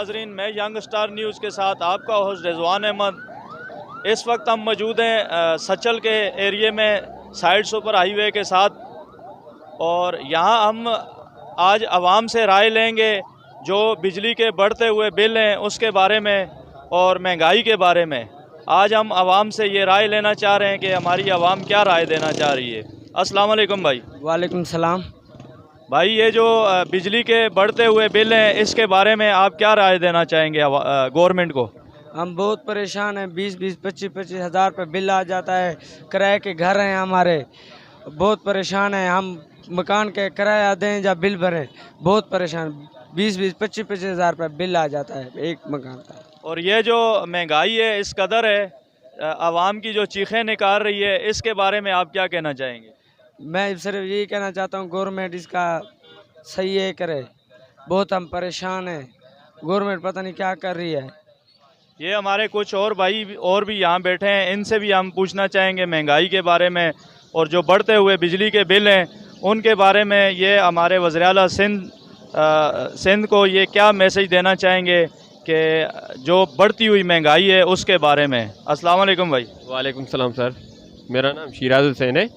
नाजरीन, मैं young star news के साथ आपका होस्ट रिजवान अहमद। इस वक्त हम मौजूद हैं सचल के एरिए में साइड सुपर हाईवे के साथ, और यहाँ हम आज आवाम से राय लेंगे जो बिजली के बढ़ते हुए बिल हैं उसके बारे में और महंगाई के बारे में। आज हम आवाम से ये राय लेना चाह रहे हैं कि हमारी आवाम क्या राय देना चाह रही है। अस्सलाम वालेकुम भाई। वालेकुम सलाम। भाई, ये जो बिजली के बढ़ते हुए बिल हैं इसके बारे में आप क्या राय देना चाहेंगे गवर्नमेंट को? हम बहुत परेशान हैं, 20-20, 25-25 हज़ार रुपये बिल आ जाता है। किराए के घर हैं हमारे, बहुत परेशान हैं हम। मकान के किराया दें या बिल भरें, बहुत परेशान। 20-20, 25-25 हज़ार रुपये बिल आ जाता है एक मकान का। और ये जो महंगाई है इस कदर है, आवाम की जो चीखें निकाल रही है, इसके बारे में आप क्या कहना चाहेंगे? मैं सिर्फ यही कहना चाहता हूँ गवर्नमेंट इसका सही है करे। बहुत हम परेशान हैं, गवर्नमेंट पता नहीं क्या कर रही है। ये हमारे कुछ और भाई और भी यहाँ बैठे हैं, इनसे भी हम पूछना चाहेंगे महंगाई के बारे में और जो बढ़ते हुए बिजली के बिल हैं उनके बारे में। ये हमारे वज़ीर-ए-आला सिंध को ये क्या मैसेज देना चाहेंगे कि जो बढ़ती हुई महंगाई है उसके बारे में। अस्सलाम वालेकुम भाई। वालेकुम सलाम सर, मेरा नाम शिराज हुसैन है।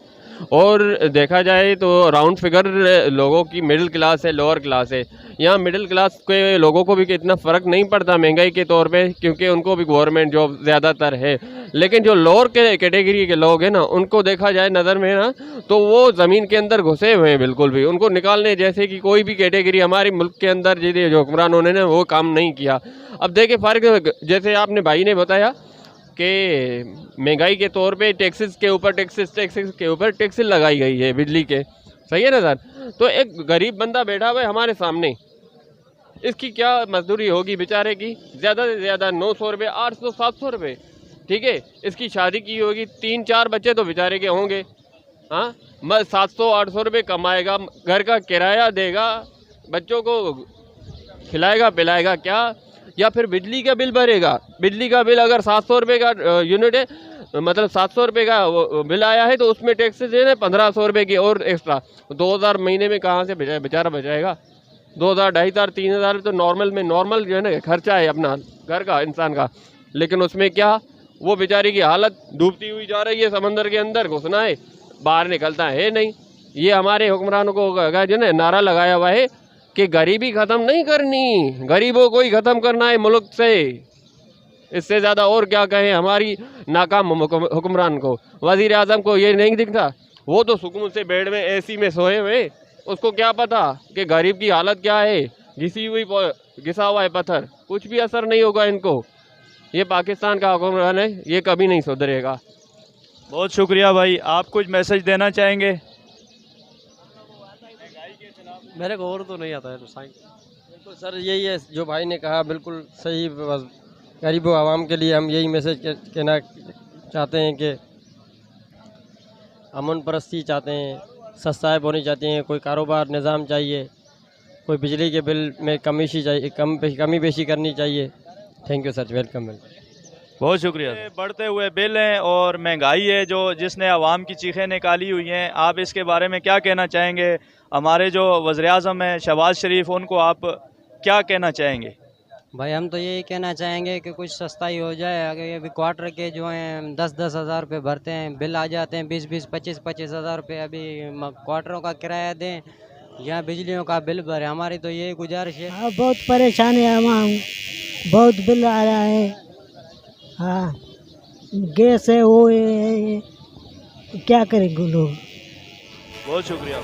और देखा जाए तो राउंड फिगर लोगों की मिडिल क्लास है, लोअर क्लास है। यहाँ मिडिल क्लास के लोगों को भी इतना फ़र्क नहीं पड़ता महंगाई के तौर पे, क्योंकि उनको भी गवर्नमेंट जॉब ज़्यादातर है। लेकिन जो लोअर के कैटेगरी के लोग हैं ना, उनको देखा जाए नज़र में ना, तो वो ज़मीन के अंदर घुसे हुए हैं बिल्कुल भी। उनको निकालने जैसे कि कोई भी कैटेगरी हमारे मुल्क के अंदर जो हुक्मरानों ने ना वो काम नहीं किया। अब देखिए फ़र्क, जैसे आपने भाई ने बताया कि महंगाई के तौर पे टैक्सेस के ऊपर टैक्सेस लगाई गई है बिजली के, सही है ना सर? तो एक गरीब बंदा बैठा हुआ है हमारे सामने, इसकी क्या मजदूरी होगी बेचारे की? ज़्यादा से ज़्यादा 900 रुपये, 800, 700 रुपये, ठीक है। इसकी शादी की होगी, 3-4 बच्चे तो बेचारे के होंगे। हाँ, 700-800 रुपये कमाएगा, घर का किराया देगा, बच्चों को खिलाएगा पिलाएगा क्या? या फिर बिजली का बिल भरेगा। बिजली का बिल अगर 700 रुपये का यूनिट है, मतलब 700 रुपये का बिल आया है, तो उसमें टैक्सेस है 1500 रुपये की और एक्स्ट्रा। 2000 महीने में कहाँ से बेचारा बचाएगा? 2000, 2500, 3000 तो नॉर्मल जो है ना खर्चा है अपना घर का इंसान का। लेकिन उसमें क्या, वो बेचारी की हालत डूबती हुई जा रही है, समंदर के अंदर घुसना है, बाहर निकलता है नहीं। ये हमारे हुक्मरानों को जो है नारा लगाया हुआ है कि गरीबी ख़त्म नहीं करनी, गरीबों को ही ख़त्म करना है मुल्क से। इससे ज़्यादा और क्या कहें हमारी नाकाम हुक्मरान को। वज़ीर आज़म को ये नहीं दिखता, वो तो सुकून से बेड में एसी में सोए हुए, उसको क्या पता कि गरीब की हालत क्या है। घिसा हुआ है पत्थर, कुछ भी असर नहीं होगा इनको। ये पाकिस्तान का हुक्मरान है, ये कभी नहीं सुधरेगा। बहुत शुक्रिया भाई। आप कुछ मैसेज देना चाहेंगे? मेरे को और तो नहीं आता है तो साइन। बिल्कुल सर, यही है जो भाई ने कहा, बिल्कुल सही। बस गरीबों आवाम के लिए हम यही मैसेज कहना चाहते हैं कि अमन परस्ती चाहते हैं, सस्तायब होनी चाहती हैं, कोई कारोबार निज़ाम चाहिए, कोई बिजली के बिल में कमी बेशी करनी चाहिए। Thank you sir, welcome. बहुत शुक्रिया। बढ़ते हुए बिल हैं और महंगाई है जिसने आवाम की चीखें निकाली हुई हैं, आप इसके बारे में क्या कहना चाहेंगे? हमारे जो वज़ीर-ए-आज़म हैं शहबाज शरीफ, उनको आप क्या कहना चाहेंगे? भाई हम तो यही कहना चाहेंगे कि कुछ सस्ताई हो जाए। अगर अभी क्वार्टर के जो हैं 10-10 हज़ार रुपये भरते हैं, बिल आ जाते हैं 20-20, 25-25 हज़ार रुपये। अभी क्वार्टरों का किराया दें या बिजलियों का बिल भरें, हमारी तो यही गुजारिश है। हाँ, बहुत परेशान है हम, बहुत बिल आ रहा है। हाँ, गैस है, वो है, क्या करेंगे लोग। बहुत शुक्रिया।